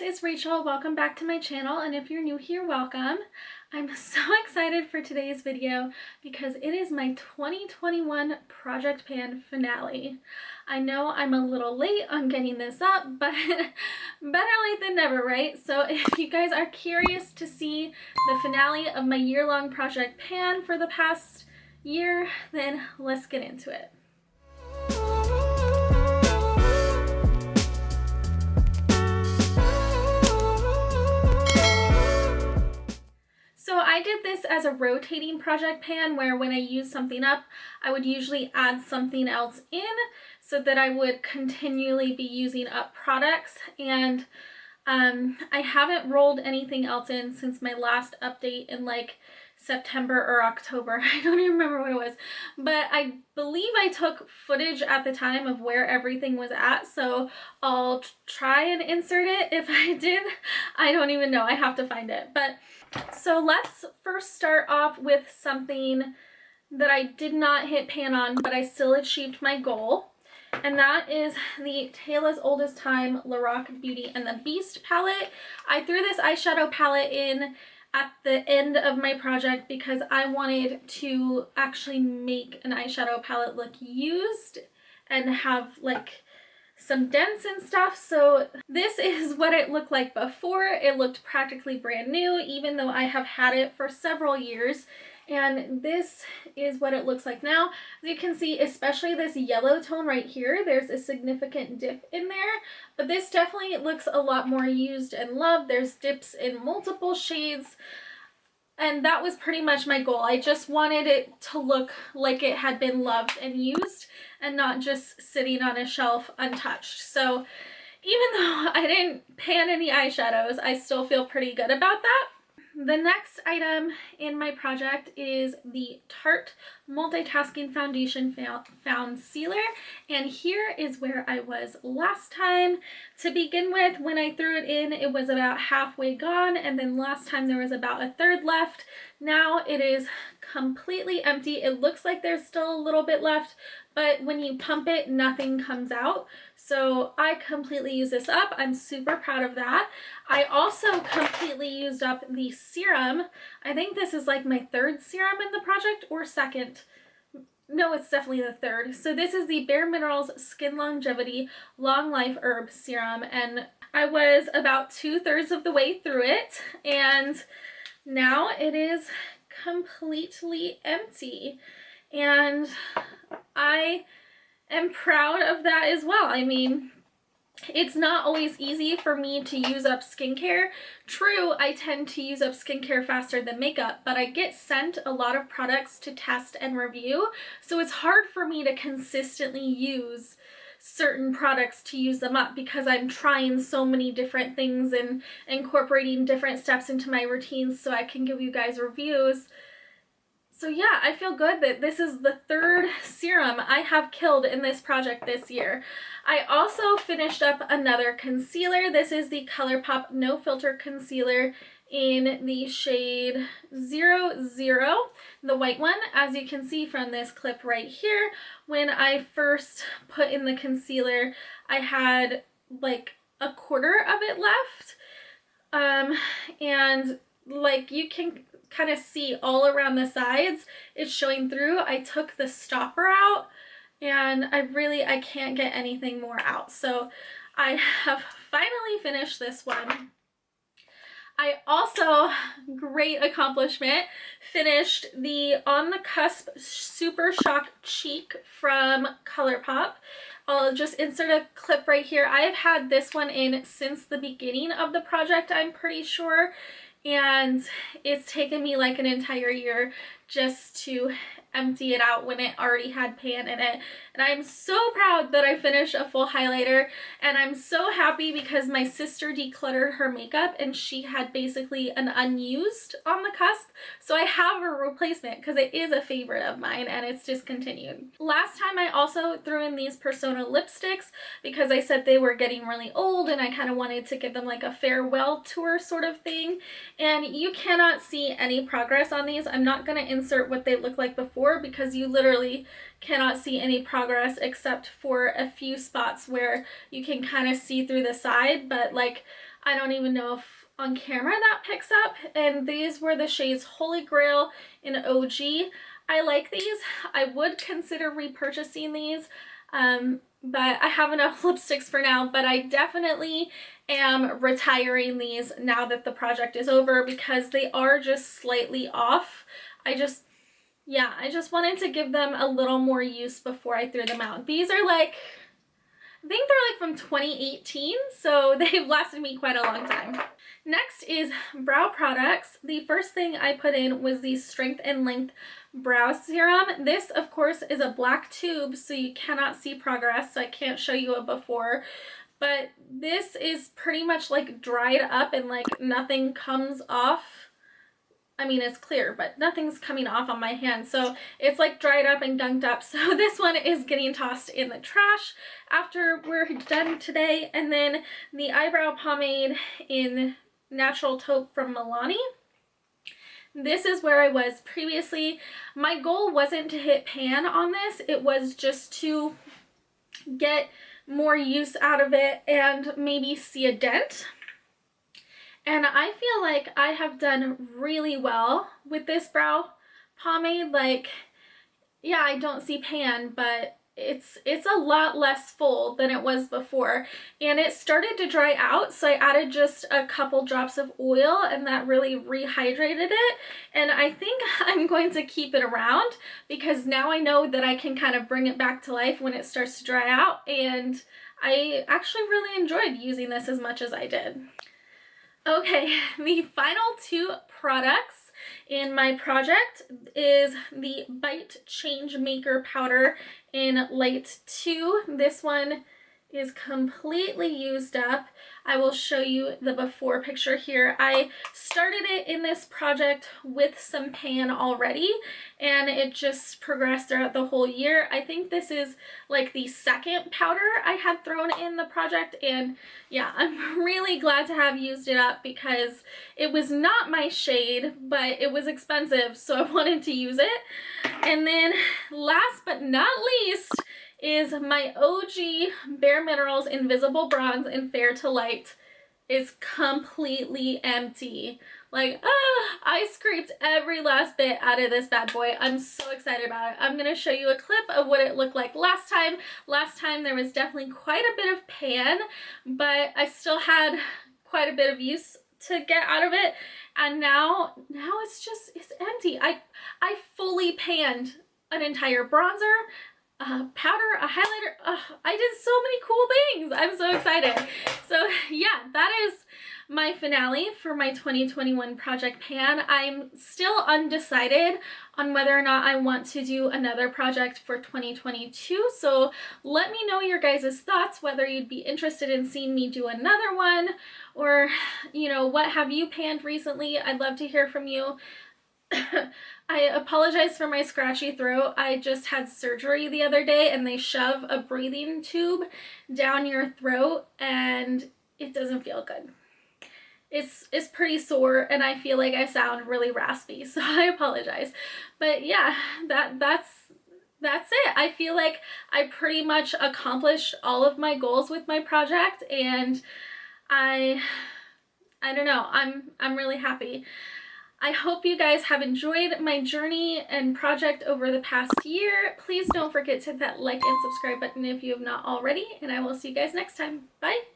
guys, it's Rachel. Welcome back to my channel, and if you're new here, welcome. I'm so excited for today's video because it is my 2021 Project Pan finale. I know I'm a little late on getting this up, but better late than never, right? So if you guys are curious to see the finale of my year-long Project Pan for the past year, then let's get into it. So I did this as a rotating project pan where when I use something up, I would usually add something else in so that I would continually be using up products. And I haven't rolled anything else in since my last update in like September or October. I don't even remember what it was, but I believe I took footage at the time of where everything was at, so I'll try and insert it. If I did, I don't even know. I have to find it. But so let's first start off with something that I did not hit pan on, but I still achieved my goal. And that is the Tale as Old as Time Loreal Beauty and the Beast palette. I threw this eyeshadow palette in at the end of my project because I wanted to actually make an eyeshadow palette look used and have like some dents and stuff. So this is what it looked like before. It looked practically brand new, even though I have had it for several years. And this is what it looks like now. As you can see, especially this yellow tone right here, there's a significant dip in there, but this definitely looks a lot more used and loved. There's dips in multiple shades, and that was pretty much my goal. I just wanted it to look like it had been loved and used and not just sitting on a shelf untouched. So even though I didn't pan any eyeshadows, I still feel pretty good about that. The next item in my project is the Tarte Multitasking Foundation Found Sealer, and here is where I was last time. To begin with, when I threw it in, it was about halfway gone, and then last time there was about a third left. Now it is completely empty. It looks like there's still a little bit left, but when you pump it, nothing comes out. So I completely used this up. I'm super proud of that. I also completely used up the serum. I think this is like my third serum in the project, or second. No, it's definitely the third. So this is the Bare Minerals Skin Longevity Long Life Herb Serum, and I was about 2/3 of the way through it, and now it is completely empty. And I am proud of that as well. I mean, it's not always easy for me to use up skincare. True, I tend to use up skincare faster than makeup, but I get sent a lot of products to test and review, so it's hard for me to consistently use certain products to use them up because I'm trying so many different things and incorporating different steps into my routines so I can give you guys reviews. So yeah, I feel good that this is the third serum I have killed in this project this year. I also finished up another concealer. This is the Colourpop No Filter Concealer in the shade 00, the white one. As you can see from this clip right here, when I first put in the concealer, I had like a quarter of it left. And like you can kind of see all around the sides, it's showing through. I took the stopper out, and I can't get anything more out. So I have finally finished this one. I also, great accomplishment, finished the On the Cusp Super Shock Cheek from Colourpop. I'll just insert a clip right here. I have had this one in since the beginning of the project, I'm pretty sure, and it's taken me like an entire year just to empty it out when it already had pan in it. And I'm so proud that I finished a full highlighter, and I'm so happy because my sister decluttered her makeup and she had basically an unused On the Cusp, so I have a replacement because it is a favorite of mine and it's discontinued. Last time I also threw in these Persona lipsticks because I said they were getting really old and I kind of wanted to give them like a farewell tour sort of thing, and you cannot see any progress on these. I'm not going to insert what they look like before, because you literally cannot see any progress except for a few spots where you can kind of see through the side, but like I don't even know if on camera that picks up. And these were the shades Holy Grail in OG. I like these. I would consider repurchasing these, but I have enough lipsticks for now. But I definitely am retiring these now that the project is over, because they are just slightly off. I just wanted to give them a little more use before I threw them out. These are like, I think they're like from 2018, so they've lasted me quite a long time. Next is brow products. The first thing I put in was the Strength and Length Brow Serum. This, of course, is a black tube, so you cannot see progress, so I can't show you a before. But this is pretty much like dried up and like nothing comes off. I mean, it's clear, but nothing's coming off on my hand. So it's like dried up and gunked up. So this one is getting tossed in the trash after we're done today. And then the eyebrow pomade in Natural Taupe from Milani. This is where I was previously. My goal wasn't to hit pan on this. It was just to get more use out of it and maybe see a dent. And I feel like I have done really well with this brow pomade. Like, yeah, I don't see pan, but it's a lot less full than it was before. And it started to dry out, so I added just a couple drops of oil, and that really rehydrated it. And I think I'm going to keep it around, because now I know that I can kind of bring it back to life when it starts to dry out. And I actually really enjoyed using this as much as I did. Okay, the final two products in my project is the Bite Change Maker Powder in Light 2. This one is completely used up. I will show you the before picture here. I started it in this project with some pan already, and it just progressed throughout the whole year. I think this is like the second powder I had thrown in the project, and yeah, I'm really glad to have used it up, because it was not my shade, but it was expensive, so I wanted to use it. And then last but not least is my OG Bare Minerals Invisible Bronze in Fair to Light. Is completely empty. Like, I scraped every last bit out of this bad boy. I'm so excited about it. I'm gonna show you a clip of what it looked like last time. Last time there was definitely quite a bit of pan, but I still had quite a bit of use to get out of it. And now it's empty. I fully panned an entire bronzer, powder, a highlighter. I did so many cool things. I'm so excited. So yeah, that is my finale for my 2021 project pan. I'm still undecided on whether or not I want to do another project for 2022. So let me know your guys' thoughts, whether you'd be interested in seeing me do another one, or, you know, what have you panned recently? I'd love to hear from you. I apologize for my scratchy throat. I just had surgery the other day, and they shove a breathing tube down your throat, and it doesn't feel good. It's pretty sore, and I feel like I sound really raspy, so I apologize. But yeah, that's it. I feel like I pretty much accomplished all of my goals with my project, and I don't know, I'm really happy. I hope you guys have enjoyed my journey and project over the past year. Please don't forget to hit that like and subscribe button if you have not already, and I will see you guys next time. Bye!